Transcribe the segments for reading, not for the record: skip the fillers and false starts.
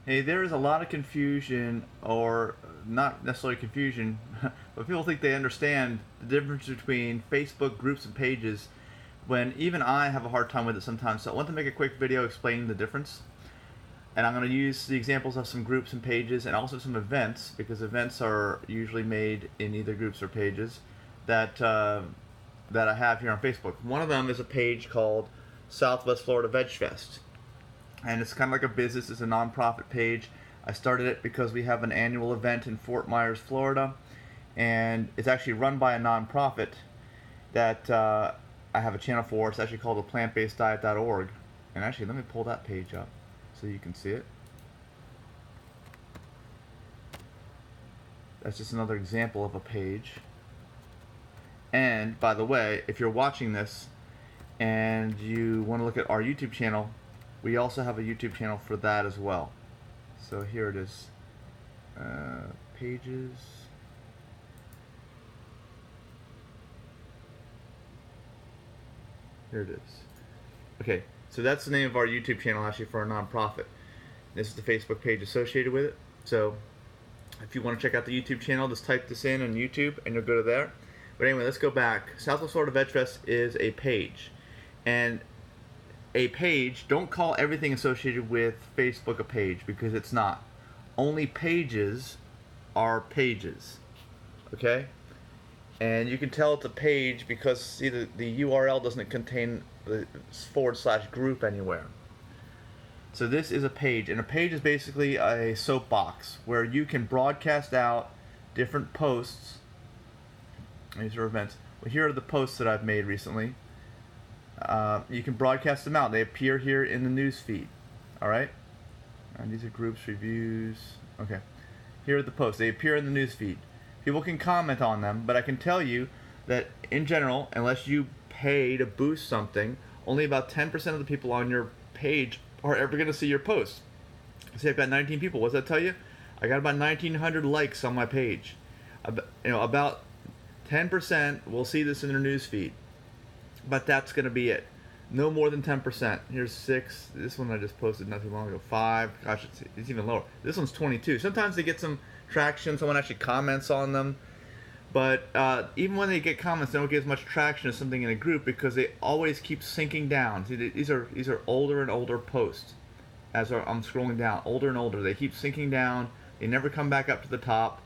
Hey, there is a lot of confusion, or not necessarily confusion, but people think they understand the difference between Facebook groups and pages when even I have a hard time with it sometimes. So I want to make a quick video explaining the difference. And I'm going to use the examples of some groups and pages and also some events, because events are usually made in either groups or pages that, that I have here on Facebook. One of them is a page called Southwest Florida Veg Fest, and it's kind of like a business. It's a nonprofit page. I started it because we have an annual event in Fort Myers, Florida, and it's actually run by a nonprofit that I have a channel for. It's actually called theplantbaseddiet.org. And actually, let me pull that page up so you can see it. That's just another example of a page. And by the way, if you're watching this and you want to look at our YouTube channel, we also have a YouTube channel for that as well. So here it is. Pages. Here it is. Okay, so that's the name of our YouTube channel actually for a nonprofit. This is the Facebook page associated with it. So if you want to check out the YouTube channel, just type this in on YouTube and you'll go to there. But anyway, let's go back. Southwest Florida Veg Fest is a page. And a page, don't call everything associated with Facebook a page, because it's not. Only pages are pages. Okay? And you can tell it's a page because, see, the URL doesn't contain the /group anywhere. So this is a page, and a page is basically a soapbox where you can broadcast out different posts. These are events. Well, here are the posts that I've made recently. You can broadcast them out. They appear here in the news feed. All right. And these are groups, reviews. Okay. Here are the posts. They appear in the news feed. People can comment on them, but I can tell you that in general, unless you pay to boost something, only about 10% of the people on your page are ever going to see your post. See, I've got 19 people. What does that tell you? I got about 1,900 likes on my page. About 10% will see this in their news feed. But that's going to be it. No more than 10%. Here's 6. This one I just posted not too long ago. 5. Gosh, it's even lower. This one's 22. Sometimes they get some traction. Someone actually comments on them. But even when they get comments, they don't get as much traction as something in a group, because they always keep sinking down. See, these are older and older posts. As I'm scrolling down, older and older. They keep sinking down. They never come back up to the top.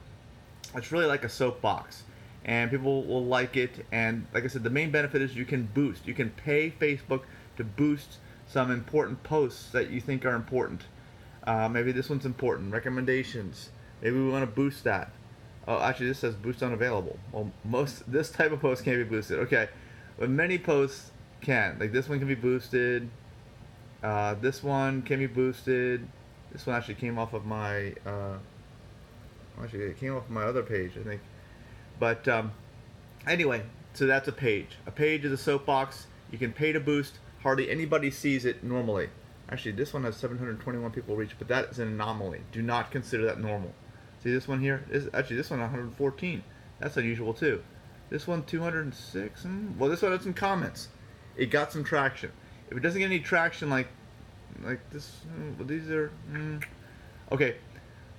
It's really like a soapbox. And people will like it. And like I said, the main benefit is you can boost. You can pay Facebook to boost some important posts that you think are important. Maybe this one's important. Recommendations. Maybe we want to boost that. Oh, actually, this says boost unavailable. Well, this type of post can't be boosted. Okay, but many posts can. Like this one can be boosted. This one can be boosted. This one actually came off of my. Actually, it came off of my other page, I think. But anyway, so that's a page. A page is a soapbox. You can pay to boost. Hardly anybody sees it normally. Actually, this one has 721 people reached, but that is an anomaly. Do not consider that normal. See this one here? Actually, this one 114. That's unusual too. This one 206. Well, this one had some comments. It got some traction. If it doesn't get any traction like this, well, these are okay.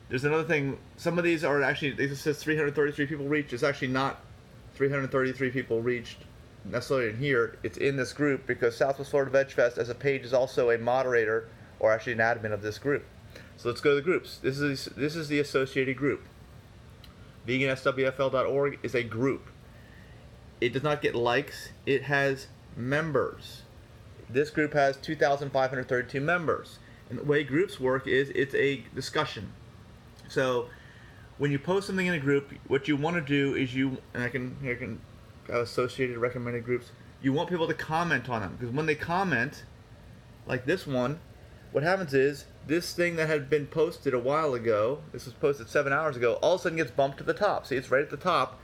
There's another thing. Some of these are actually, it says 333 people reached. It's actually not 333 people reached necessarily in here. It's in this group because Southwest Florida Veg Fest as a page is also a moderator, or actually an admin of this group. So let's go to the groups. This is the associated group. VeganSWFL.org is a group. It does not get likes. It has members. This group has 2,532 members. And the way groups work is it's a discussion. So when you post something in a group, what you want to do is here I can associated recommended groups. You want people to comment on them, because when they comment, like this one, what happens is this thing that had been posted a while ago, this was posted 7 hours ago, all of a sudden gets bumped to the top. See, it's right at the top.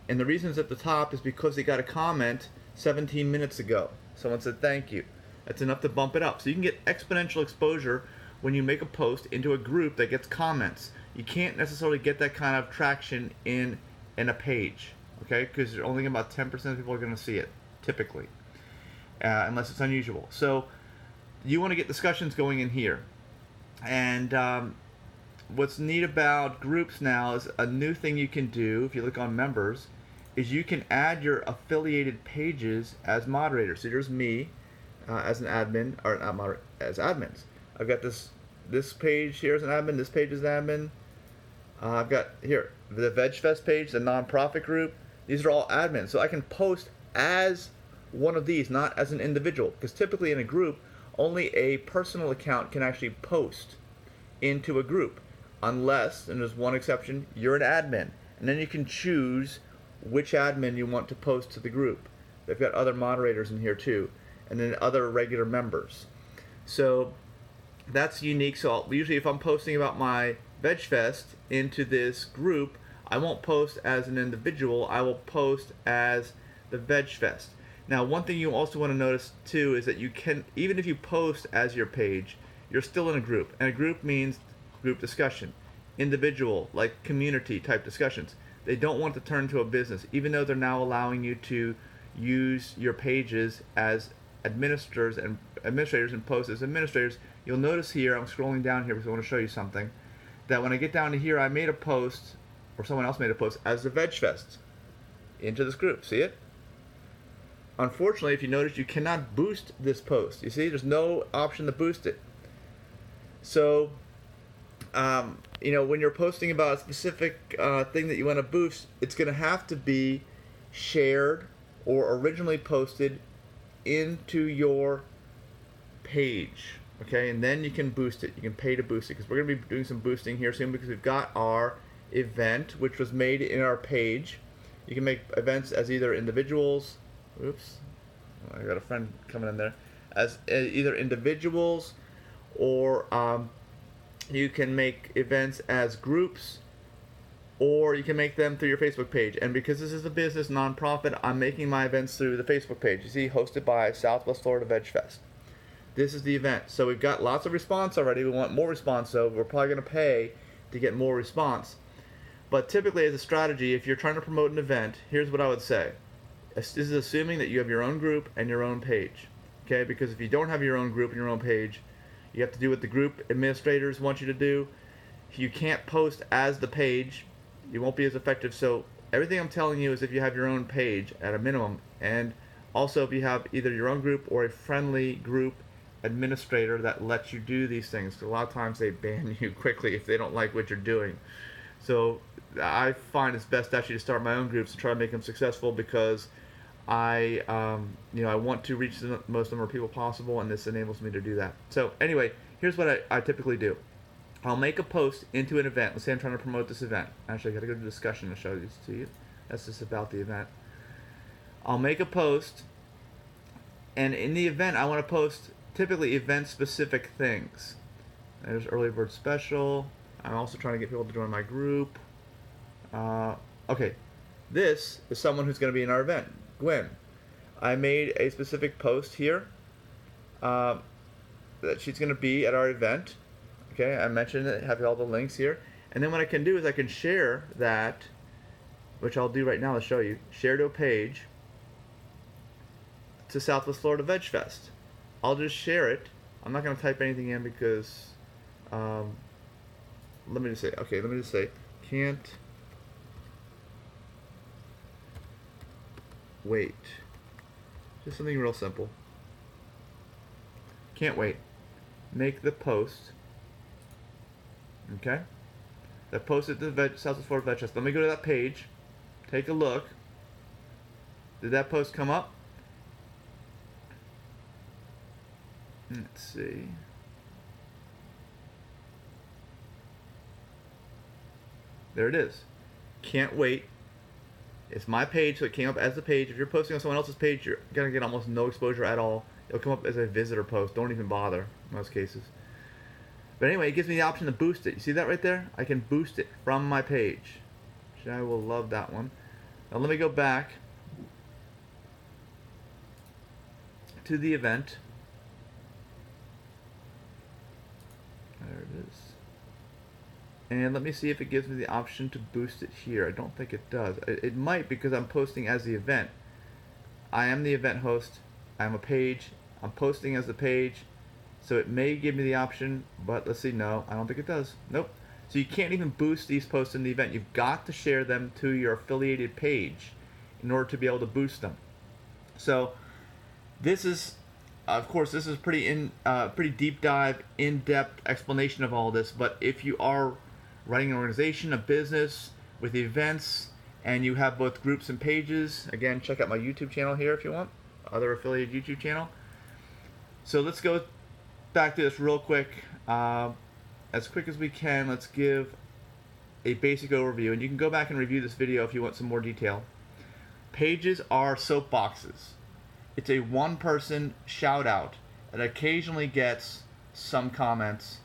And the reason it's at the top is because they got a comment 17 minutes ago. Someone said thank you. That's enough to bump it up. So you can get exponential exposure when you make a post into a group that gets comments. You can't necessarily get that kind of traction in a page, okay? Because only about 10% of people are going to see it, typically, unless it's unusual. So you want to get discussions going in here. And what's neat about groups now is a new thing you can do if you look on members is you can add your affiliated pages as moderators. So there's me as an admin, or not moderator, as admins. I've got this page here as an admin, this page is an admin. I've got here the VegFest page, the nonprofit group. These are all admins, so I can post as one of these, not as an individual, because typically in a group, only a personal account can actually post into a group, unless, and there's one exception, you're an admin, and then you can choose which admin you want to post to the group. They've got other moderators in here too, and then other regular members. So that's unique. So usually if I'm posting about my VegFest into this group, I won't post as an individual, I will post as the VegFest. Now, one thing you also want to notice too is that you can, even if you post as your page, you're still in a group. And a group means group discussion. Individual, like community type discussions. They don't want to turn into a business, even though they're now allowing you to use your pages as administrators and post as administrators. You'll notice here, I'm scrolling down here because I want to show you something, that when I get down to here, I made a post, or someone else made a post, as the VegFest into this group. See it? Unfortunately, if you notice, you cannot boost this post. You see, there's no option to boost it. So, when you're posting about a specific thing that you want to boost, it's going to have to be shared or originally posted into your page. Okay, and then you can boost it. You can pay to boost it, because we're going to be doing some boosting here soon, because we've got our event, which was made in our page. You can make events as either individuals. Oops, I got a friend coming in there. As either individuals, or you can make events as groups, or you can make them through your Facebook page. And because this is a business nonprofit, I'm making my events through the Facebook page. You see, hosted by Southwest Florida VegFest. This is the event. So we've got lots of response already. We want more response, so we're probably going to pay to get more response. But typically, as a strategy, if you're trying to promote an event, here's what I would say. This is assuming that you have your own group and your own page. Okay? Because if you don't have your own group and your own page, you have to do what the group administrators want you to do. If you can't post as the page, you won't be as effective. So everything I'm telling you is if you have your own page at a minimum, and also if you have either your own group or a friendly group administrator that lets you do these things. So a lot of times they ban you quickly if they don't like what you're doing. So I find it's best actually to start my own groups and try to make them successful, because I want to reach the most number of people possible, and this enables me to do that. So anyway, here's what I typically do. I'll make a post into an event. Let's say I'm trying to promote this event. Actually, I gotta go to discussion to show this to you. That's just about the event. I'll make a post, and in the event, I want to post typically event-specific things. There's early bird special. I'm also trying to get people to join my group. Okay, this is someone who's going to be in our event, Gwen. I made a specific post here that she's going to be at our event. Okay, I mentioned it, have all the links here. And then what I can do is I can share that, which I'll do right now to show you. Share to a page to Southwest Florida VegFest. I'll just share it. I'm not going to type anything in because, let me just say, can't wait. Just something real simple. Can't wait. Make the post. Okay? That posted to the Southwest Florida VegFest. Let me go to that page. Take a look. Did that post come up? Let's see. There it is. Can't wait. It's my page, so it came up as the page. If you're posting on someone else's page, you're going to get almost no exposure at all. It'll come up as a visitor post. Don't even bother in most cases. But anyway, it gives me the option to boost it. You see that right there? I can boost it from my page. Which I will love that one. Now let me go back to the event. There it is. And let me see if it gives me the option to boost it here. I don't think it does. It might, because I'm posting as the event. I am the event host. I'm a page. I'm posting as the page. So it may give me the option, but let's see. No, I don't think it does. Nope. So you can't even boost these posts in the event. You've got to share them to your affiliated page in order to be able to boost them. So this is, of course, this is pretty deep dive, in-depth explanation of all this. But if you are running an organization, a business with events, and you have both groups and pages, again, check out my YouTube channel here if you want, other affiliated YouTube channel. So let's go back to this real quick. As quick as we can, let's give a basic overview, and you can go back and review this video if you want some more detail. Pages are soapboxes. It's a one-person shout-out that occasionally gets some comments.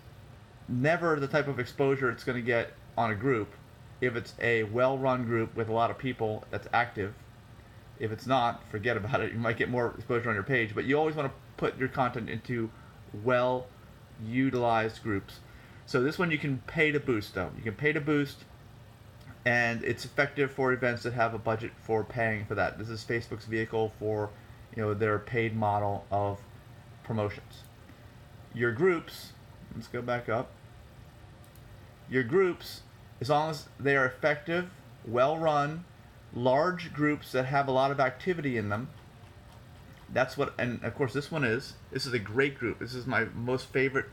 Never the type of exposure it's going to get on a group if it's a well-run group with a lot of people that's active. If it's not, forget about it. You might get more exposure on your page, but you always want to put your content into well-utilized groups. So this one you can pay to boost though. You can pay to boost, and it's effective for events that have a budget for paying for that. This is Facebook's vehicle for, their paid model of promotions. Your groups, let's go back up. Your groups, as long as they are effective, well-run, large groups that have a lot of activity in them, that's what, and of course this one is. This is a great group. This is my most favorite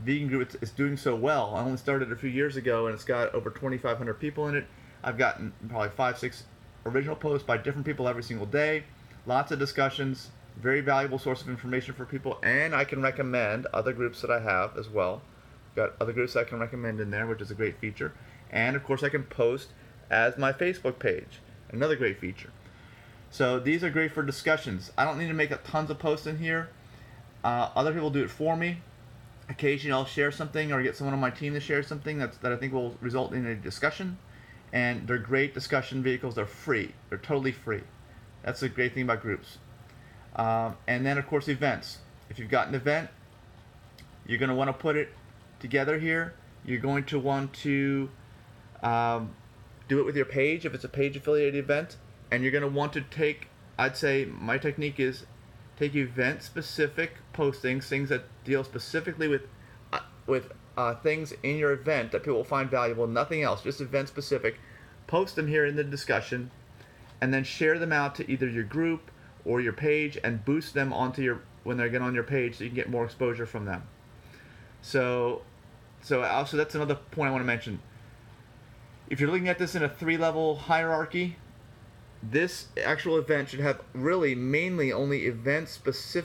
vegan group. It's doing so well. I only started a few years ago, and it's got over 2,500 people in it. I've gotten probably 5-6 original posts by different people every single day. Lots of discussions. Very valuable source of information for people, and I can recommend other groups that I have as well. Got other groups I can recommend in there, which is a great feature. And of course I can post as my Facebook page. Another great feature. So these are great for discussions. I don't need to make tons of posts in here. Other people do it for me. Occasionally I'll share something or get someone on my team to share something that I think will result in a discussion. And they're great discussion vehicles. They're free. They're totally free. That's the great thing about groups. And then of course events. If you've got an event, you're going to want to put it together here. You're going to want to do it with your page if it's a page affiliated event. And you're going to want to take, I'd say my technique is take event specific postings, things that deal specifically with things in your event that people will find valuable, nothing else, just event specific. Post them here in the discussion, and then share them out to either your group or your page, and boost them onto when they get on your page, so you can get more exposure from them. So also that's another point I want to mention. If you're looking at this in a 3-level hierarchy, this actual event should have really mainly only event specific